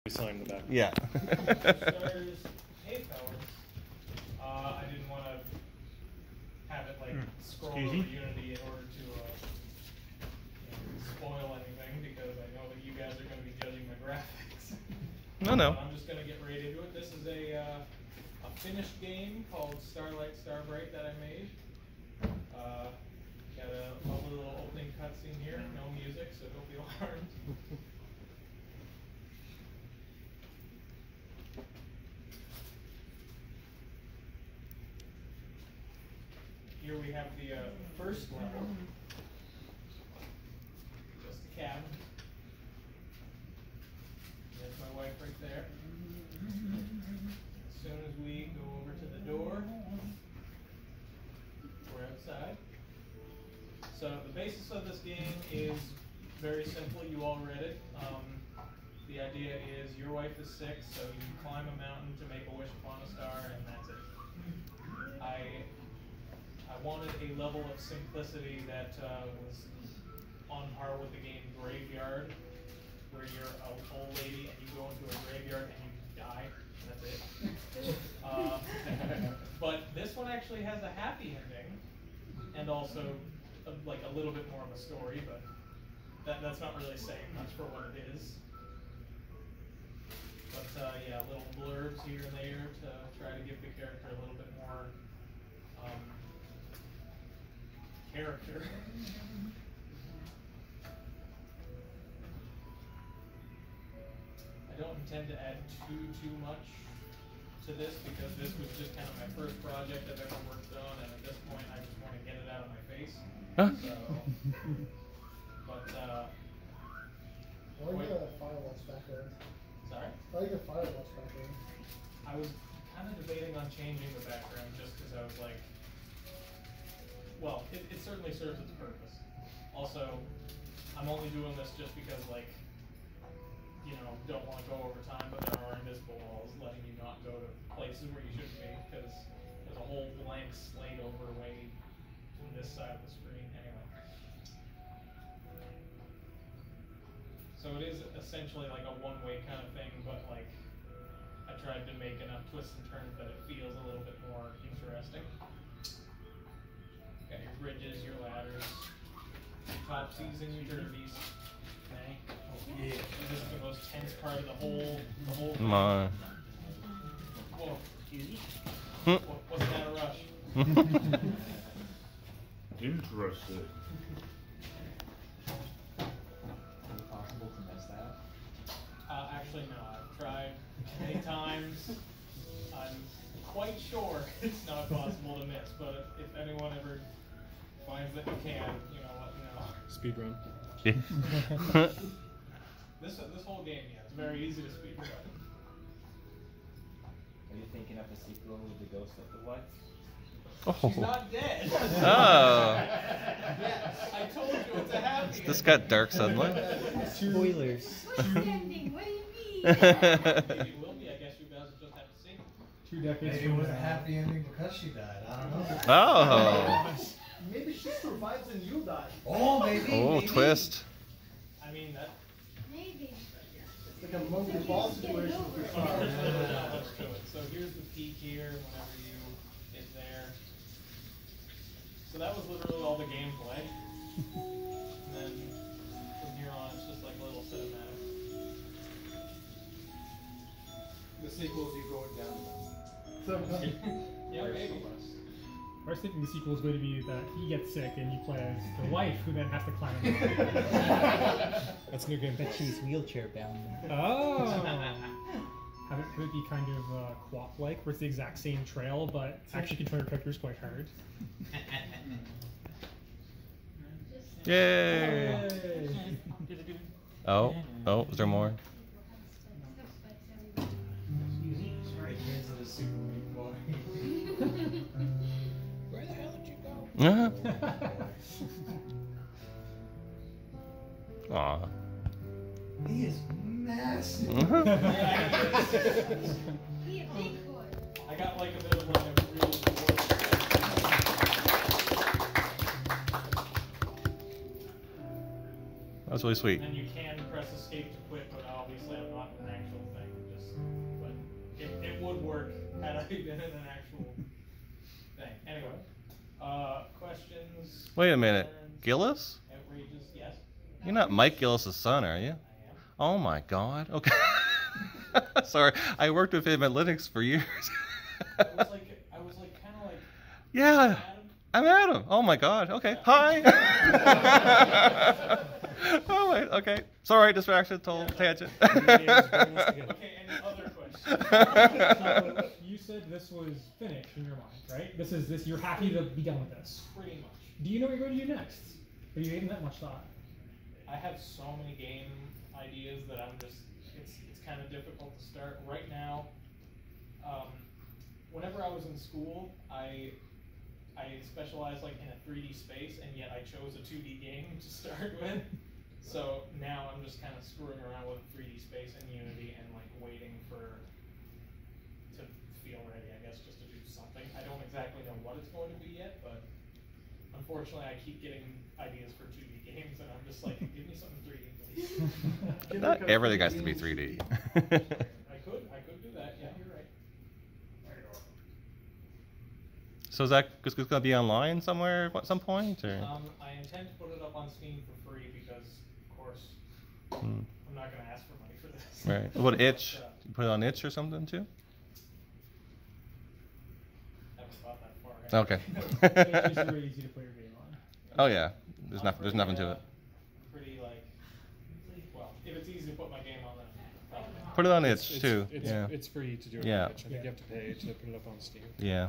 sign in the back. Yeah. Hey fellas, I didn't want to have it like scroll over Unity in order to spoil anything, because I know that you guys are going to be judging my graphics. No. I'm just going to get right into it. This is a finished game called Starlight Starbright that I made. Got a lovely little opening cutscene here. No music, so don't be alarmed. Here we have the first level. Just a cabin. There's my wife right there. As soon as we go over to the door, we're outside. So the basis of this game is very simple. You all read it. The idea is your wife is sick, so you climb a mountain to make a wish upon a star, and that's it. I wanted a level of simplicity that was on par with the game Graveyard, where you're an old lady and you go into a graveyard and you die. That's it. But this one actually has a happy ending, and also like a little bit more of a story, but that's not really saying much for what it is. But yeah, little blurbs here and there to try to give the character a little bit more character. I don't intend to add too much to this, because this was just kind of my first project I've ever worked on, and at this point I just want to get it out of my face. Huh? So, but I like the Firewatch background. Sorry? I like the Firewatch background. I was kind of debating on changing the background just because I was like, well, it certainly serves its purpose. Also, I'm only doing this just because, like, you know, don't want to go over time, but there are invisible walls letting you not go to places where you shouldn't be, because there's a whole blank slate over way to this side of the screen. Anyway. So it is essentially like a one-way kind of thing, but like I tried to make enough twists and turns that it feels a little bit more interesting. Got your bridges, your ladders, your topsies, and your derbies. Okay. Yeah. This is the most tense part of the whole Come on. Whoa. Excuse me? Wasn't that a rush? Interesting. Is it possible to miss that? Actually, no. I've tried many times. I'm quite sure it's not possible to miss, but if anyone ever finds that you can, you know, let me know. Speed run. This whole game, yeah, it's very easy to speed run. Are you thinking of a sequel with the Ghost of the Wife? She's not dead. Oh. Yes, I told you it's a happy This got dark suddenly. Spoilers. Ending. What do you mean? Maybe it will be. I guess you guys will just have to see. 2 decades. Maybe it was a happy ending because she died. I don't know. Oh. Maybe she survives and you die. Oh, maybe. Oh, maybe. twist. I mean, that. Maybe. It's like a monkey ball situation for There's Star. really not much to it. So here's the peak here. Whenever you get there. So that was literally all the gameplay. And then from here on, it's just like a little cinematic. The sequels, you going down. Yeah, maybe. I was thinking the sequel is going to be that he gets sick and you play as the wife who then has to climb a mountain. That's new game. But she's wheelchair bound. Oh! Have it be kind of co-op-like, where it's the exact same trail, but actually controlling your characters quite hard. Yay. Oh, is there more? Where the hell did you go? Aw. He is massive. Be a big boy. I got like a bit of like a real That was really sweet. And you can press escape to quit, but obviously I'm not an actual thing. But it would work had I been in an actual thing. Anyway, questions? Wait a minute. concerns, Gillis? Outrages? Yes. You're not Mike Gillis' son, are you? I am. Oh my God. Okay. Sorry, I worked with him at Linux for years. I was like kind of like. Yeah, Adam? I'm Adam. Oh my God. Okay. Hi. Oh wait. Okay. Sorry, distraction. Total tangent. Okay, any other questions? So you said this was finished in your mind, right? This. You're happy to be done with this. Pretty much. Do you know what you're going to do next? Or you gave that much thought? I have so many game ideas that I'm just, it's kind of difficult to start. Right now, whenever I was in school, I specialized like in a 3D space, and yet I chose a 2D game to start with. So now I'm just kind of screwing around with 3D space in Unity and like waiting to feel ready, I guess, just to do something. I don't exactly know what it's going to be yet, but unfortunately I keep getting ideas for 2D games, and I'm just like, give me something 3D, please. Not everything has to be 3D. I could do that. Yeah, you're right. So is that just going to be online somewhere at some point, or? I intend to put it up on Steam for free because, of course, Hmm. I'm not going to ask for money for this. Right. What itch? You put it on itch or something too? Haven't thought that far. Okay. It's just really easy to put your game on. Oh yeah. There's nothing. There's nothing to it. Pretty like, well, if it's easy to put my game on, then probably not. Put it on itch too. It's, Yeah. it's free to do it Yeah. on Itch. I think you have to pay to put it up on Steam. Yeah.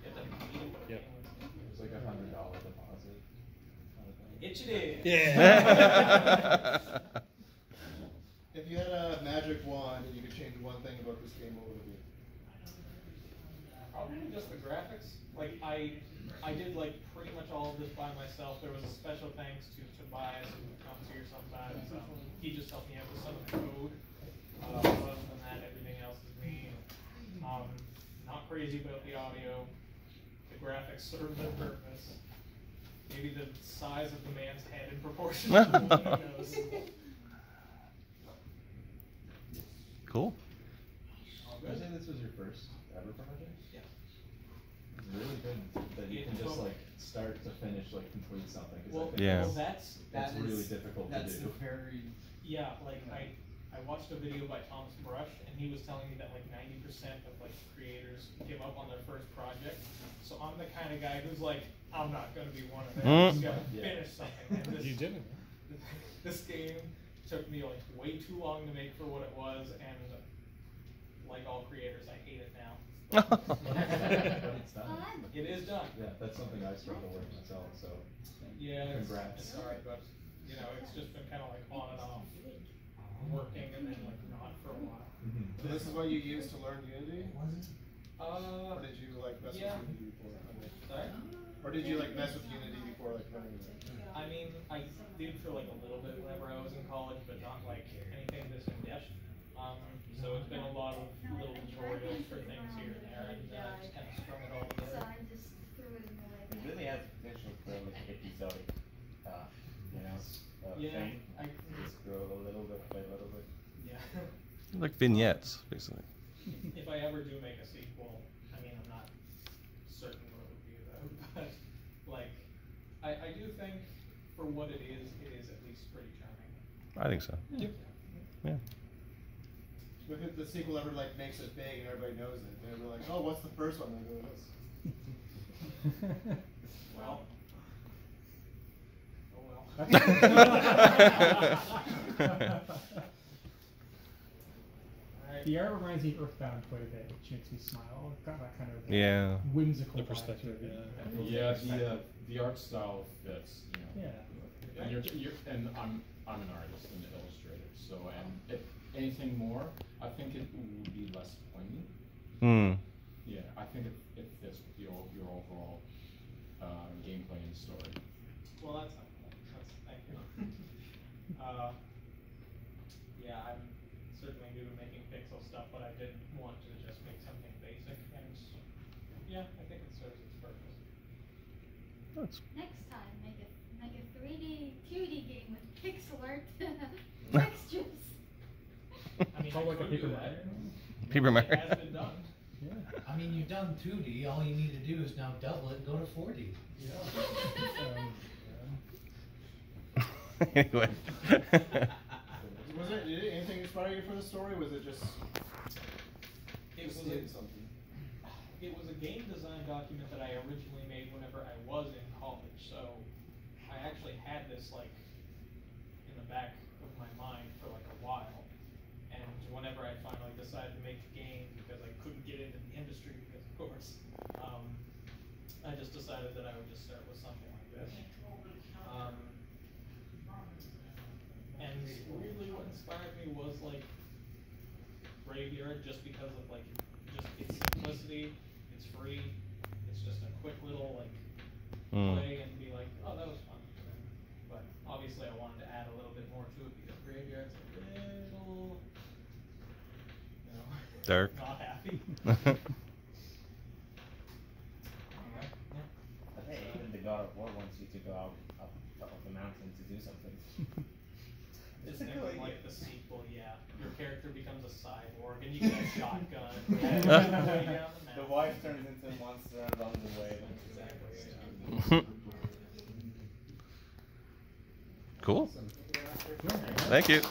Yeah, then you can put a Yep. game on. It's like $100 deposit. Itch it is. Yeah. If you had a magic wand and you could change one thing about this game, what would it be? Probably just the graphics. Like I did like pretty much all of this by myself. There was a special thanks to Tobias who comes here sometimes. He just helped me out with some of the code. Other than that, everything else is me. Not crazy about the audio. The graphics serve their purpose. Maybe the size of the man's head in proportion to the windows. Cool. Did you say this was your first ever project? Yeah. It's really good that you can just like start to finish, like complete something. 'Cause Well, I think Yeah. well, that's that's really difficult to That's do. the very. yeah. Like I watched a video by Thomas Brush, and he was telling me that like 90% of like creators give up on their first project. So I'm the kind of guy who's like, I'm not gonna be one of them. I'm just gonna Yeah. finish something. And this, You did it. this game took me like way too long to make for what it was, and like all creators, I hate it now. But it's done. It is done. Yeah, that's something I struggle with myself. So Yeah, Congrats. it's hard, but you know, it's just been kind of like on and off, working and then like not for a while. So this is what you use to learn Unity? Uh, Or did you like mess yeah. with Unity before? sorry? Or did you like mess with Unity before like learning it? I mean, I did for like a little bit whenever I was in college, but not like anything this in depth. So it's been a lot of little tutorials for things here and there, and just kind of strung it all So together. I just threw it in the it lake. really has potential for like a episodic, Yeah, thing. I Just grow a little bit by little bit. yeah. Like vignettes, basically. If I ever do make a sequel, I mean, I'm not certain what it would be about, but like, I do think for what it is at least pretty charming. I think so. Yep. Yeah. But if the sequel ever like makes it big and everybody knows it, they're like, oh, what's the first one? They go, this. Well. Oh well. Alright. The art reminds me of Earthbound quite a bit, which makes me smile. It's got that kind of Yeah. whimsical The vibe perspective, to it. Yeah, the art style fits. You know. Yeah. And and I'm an artist and an illustrator. So and if anything more, I think it would be less poignant. Hmm. Yeah, I think it fits with your overall gameplay and story. Well, that's helpful. Thank you. Yeah, I'm certainly new to making pixel stuff, but I did want to just make something basic, and yeah, I think it serves its purpose. That's Next time, make a 3D, 2D game with Pixel art. Textures. I mean, Sounds like a I could paper do Mario. that. Paper Mario. It has been done. I mean, you've done 2D. All you need to do is now double it and go to 4D. Anyway. Was it? Did anything inspire you for the story? Was it just? It was something. It was a game design document that I originally made whenever I was in college. So I actually had this like in the back of my mind for like a while. And whenever I finally decided to make the game, because I couldn't get into the industry, because of course, I just decided that I would just start with something like this. And weirdly, what inspired me was like Graveyard, just because of like just its simplicity. It's free. It's just a quick little like play and be like, oh, that was fun. But obviously, I wanted to add a little bit more to it because Graveyard's a little, you know, Dark. not happy. Hey, even the God of War wants you to go out up top of the mountain to do something. Just thinking like the sequel, yeah. Your character becomes a cyborg and you get a shotgun. Way down the The wife turns into a monster and runs away. Exactly. Cool. Thank you.